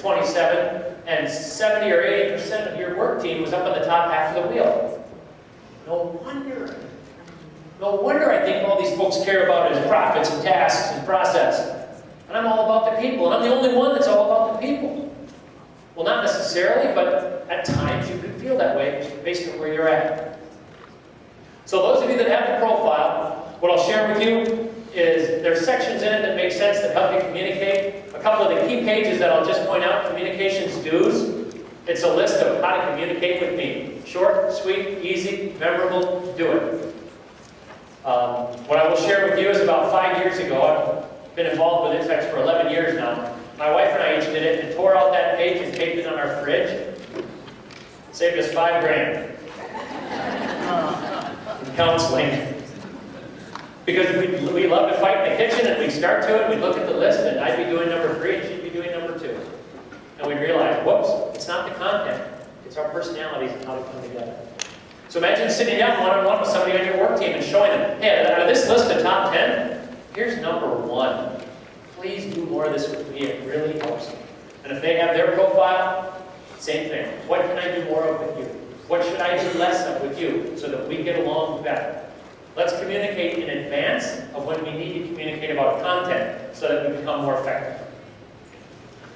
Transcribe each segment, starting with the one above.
27, and 70 or 80% of your work team was up on the top half of the wheel. No wonder. No wonder I think all these folks care about is profits and tasks and process. And I'm all about the people, and I'm the only one that's all about the people. Well, not necessarily, but at times you can feel that way based on where you're at. So those of you that have the profile, what I'll share with you is there's sections in it that make sense that help you communicate. A couple of the key pages that I'll just point out, communications do's. It's a list of how to communicate with me. Short, sweet, easy, memorable, do it. What I will share with you is about 5 years ago, I've been involved with INTEX for 11 years now. My wife and I each did it and tore out that page and taped it on our fridge. It saved us $5 grand in counseling. Because we love to fight in the kitchen, and we'd start to it, we'd look at the list, and I'd be doing number 3 and she'd be doing number 2. And we'd realize, whoops, it's not the content, it's our personalities and how we come together. So imagine sitting down one-on-one with somebody on your work team and showing them, hey, out of this list of top 10, here's number 1. Please do more of this with me, it really helps them. And if they have their profile, same thing. What can I do more of with you? What should I do less of with you so that we get along better? Let's communicate in advance of when we need to communicate about content so that we become more effective.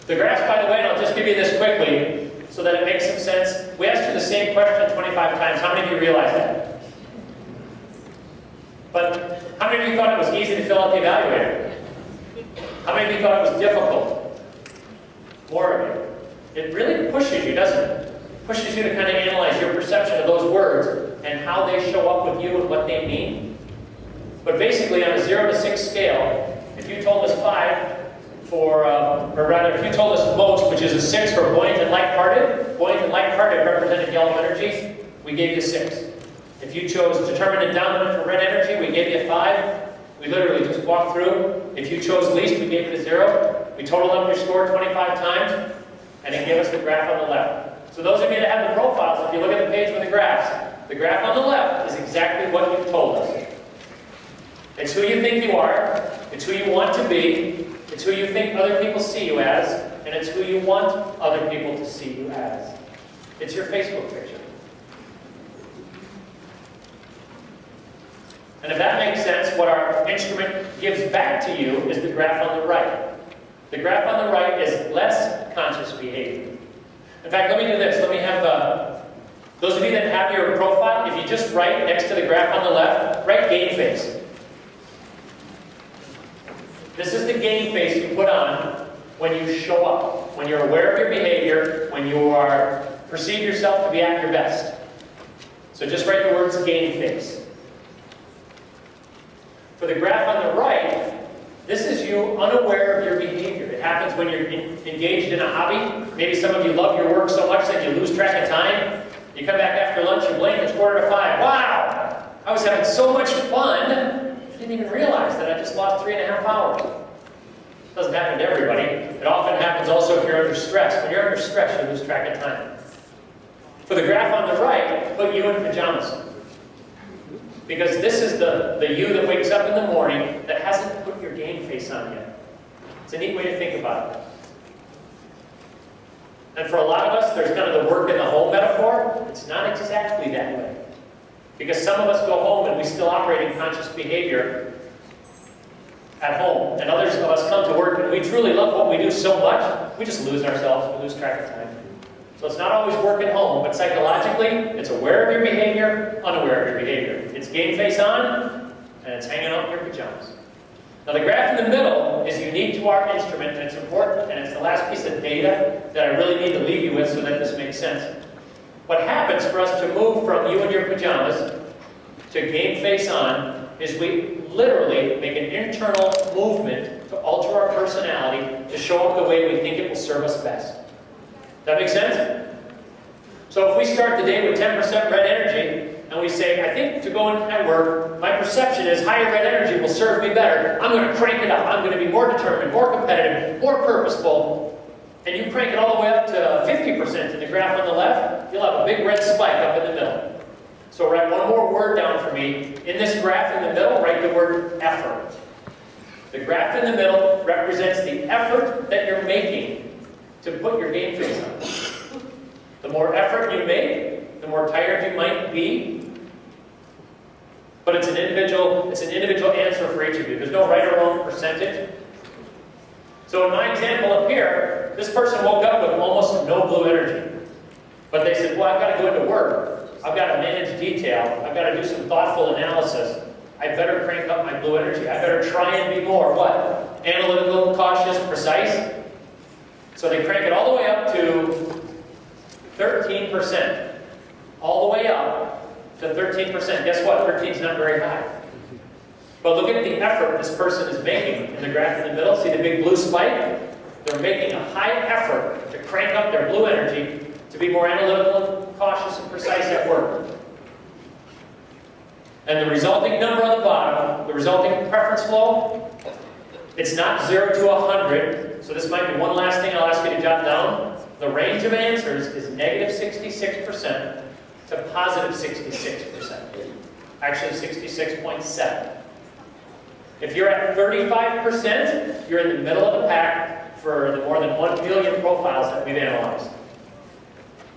The graphs, by the way, and I'll just give you this quickly so that it makes some sense. We asked you the same question 25 times. How many of you realize that? But how many of you thought it was easy to fill out the evaluator? How many of you thought it was difficult? More of you. It really pushes you, doesn't it? Pushes you to kind of analyze your perception of those words and how they show up with you and what they mean. But basically, on a 0 to 6 scale, if you told us 5 or rather, if you told us most, which is a 6 for buoyant and light-hearted represented yellow energy, we gave you 6. If you chose determined and dominant for red energy, we gave you 5. We literally just walked through. If you chose least, we gave it a 0. We totaled up your score 25 times, and it gave us the graph on the left. So those of you that have the profiles, if you look at the page with the graph on the left is exactly what you've told us. It's who you think you are, it's who you want to be, it's who you think other people see you as, and it's who you want other people to see you as. It's your Facebook picture. And if that makes sense, what our instrument gives back to you is the graph on the right. The graph on the right is less conscious behavior. In fact, let me do this. Let me have those of you that have your profile, if you just write next to the graph on the left, write game face. This is the game face you put on when you show up, when you're aware of your behavior, when you perceive yourself to be at your best. So just write the words game face. For the graph on the right, this is you unaware of your behavior. It happens when you're engaged in a hobby. Maybe some of you love your work so much that you lose track of time. You come back after lunch, you blink, it's 4:45. Wow! I was having so much fun, I didn't even realize that I just lost 3.5 hours. It doesn't happen to everybody. It often happens also if you're under stress. When you're under stress, you lose track of time. For the graph on the right, put you in pajamas. Because this is the you that wakes up in the morning that hasn't put your game face on yet. It's a neat way to think about it. And for a lot of us, there's kind of the work in the home metaphor. It's not exactly that way. Because some of us go home and we still operate in conscious behavior at home. And others of us come to work and we truly love what we do so much, we just lose ourselves, we lose track of time. So it's not always work at home, but psychologically, it's aware of your behavior, unaware of your behavior. It's game face on, and it's hanging out in your pajamas. Now the graph in the middle is unique to our instrument, and it's important, and it's the last piece of data that I really need to leave you with so that this makes sense. What happens for us to move from you in your pajamas to game face on is we literally make an internal movement to alter our personality to show up the way we think it will serve us best. That make sense? So if we start the day with 10% red energy, and we say, I think to go in at work, my perception is higher red energy will serve me better. I'm going to crank it up. I'm going to be more determined, more competitive, more purposeful. And you crank it all the way up to 50% in the graph on the left, you'll have a big red spike up in the middle. So write one more word down for me. In this graph in the middle, write the word effort. The graph in the middle represents the effort that you're making to put your game face on. The more effort you make, the more tired you might be. But it's an individual answer for each of you. There's no right or wrong percentage. So in my example up here, this person woke up with almost no blue energy. But they said, well, I've got to go into work. I've got to manage detail. I've got to do some thoughtful analysis. I better crank up my blue energy. I better try and be more, what? Analytical, cautious, precise. So they crank it all the way up to 13%. All the way up to 13%. Guess what? 13 is not very high. But look at the effort this person is making in the graph in the middle. See the big blue spike? They're making a high effort to crank up their blue energy to be more analytical, cautious, and precise at work. And the resulting number on the bottom, the resulting preference flow, it's not 0 to 100. So this might be one last thing I'll ask you to jot down. The range of answers is negative 66% to positive 66%. Actually 66.7. If you're at 35%, you're in the middle of the pack for the more than 1 billion profiles that we've analyzed.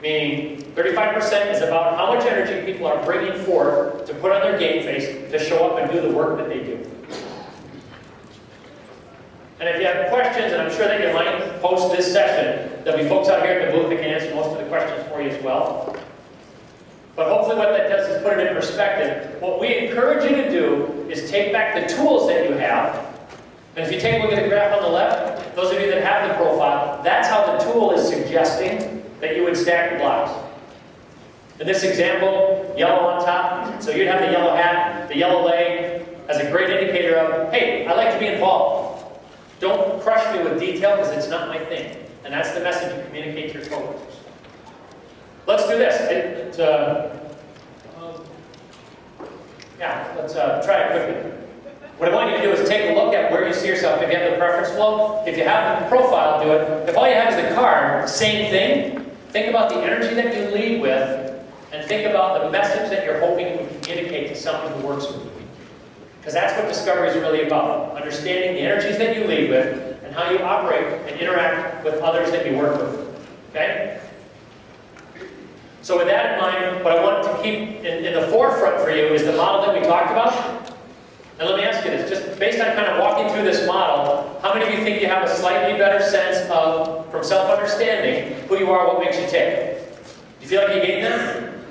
Meaning 35% is about how much energy people are bringing forth to put on their game face to show up and do the work that they do. And if you have questions, and I'm sure that you might post this session, there'll be folks out here at the booth that can answer most of the questions for you as well. But hopefully what that does is put it in perspective. What we encourage you to do is take back the tools that you have. And if you take a look at the graph on the left, those of you that have the profile, that's how the tool is suggesting that you would stack the blocks. In this example, yellow on top, so you'd have the yellow hat, the yellow leg, as a great indicator of, hey, I like to be involved. Don't crush me with detail because it's not my thing. And that's the message you communicate to your coworkers. Let's do this. Let's try it quickly. What I want you to do is take a look at where you see yourself. If you have the preference flow, if you have the profile, do it. If all you have is the card, same thing. Think about the energy that you lead with, and think about the message that you're hoping to communicate to someone who works with you. Because that's what discovery is really about. Understanding the energies that you lead with, and how you operate and interact with others that you work with. Okay? So with that in mind, what I want to keep in the forefront for you is the model that we talked about. And let me ask you this, just based on kind of walking through this model, how many of you think you have a slightly better sense of, from self-understanding, who you are, what makes you tick? Do you feel like you gained them?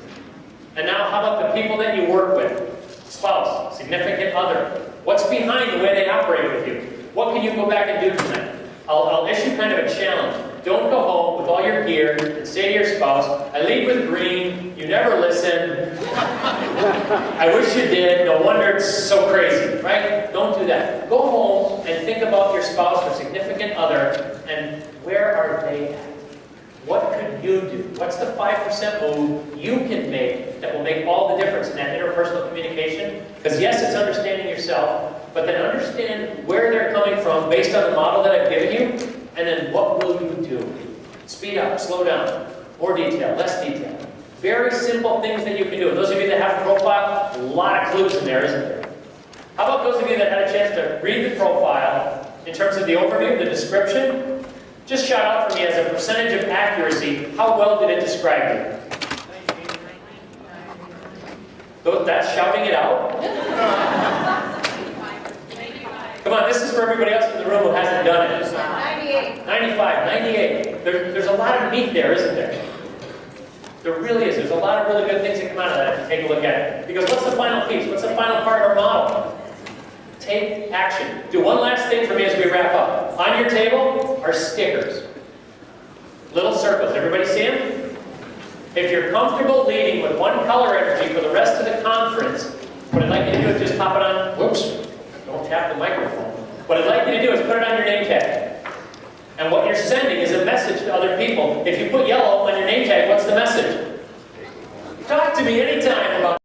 And now how about the people that you work with? Spouse, significant other. What's behind the way they operate with you? What can you go back and do tonight? I'll issue kind of a challenge. Don't go home with all your gear and say to your spouse, I lead with green, you never listen. I wish you did, no wonder it's so crazy, right? Don't do that. Go home and think about your spouse or significant other and where are they at? What could you do? What's the 5% move you can make that will make all the difference in that interpersonal communication? Because yes, it's understanding yourself, but then understand where they're coming from based on the model that I've given you, and then what will you do? Speed up, slow down, more detail, less detail. Very simple things that you can do. And those of you that have a profile, a lot of clues in there, isn't there? How about those of you that had a chance to read the profile in terms of the overview, the description? Just shout out for me as a percentage of accuracy, how well did it describe you? That's shouting it out. Come on, this is for everybody else in the room who hasn't done it. 98. 95, 98. There's a lot of meat there, isn't there? There really is. There's a lot of really good things that come out of that if you take a look at it. Because what's the final piece? What's the final part of our model? Take action. Do one last thing for me as we wrap up. On your table are stickers. Little circles. Everybody see them? If you're comfortable leading with one color energy for the rest of the conference, what I'd like you to do is just pop it on. Whoops. Don't tap the microphone. What I'd like you to do is put it on your name tag. And what you're sending is a message to other people. If you put yellow on your name tag, what's the message? Talk to me anytime.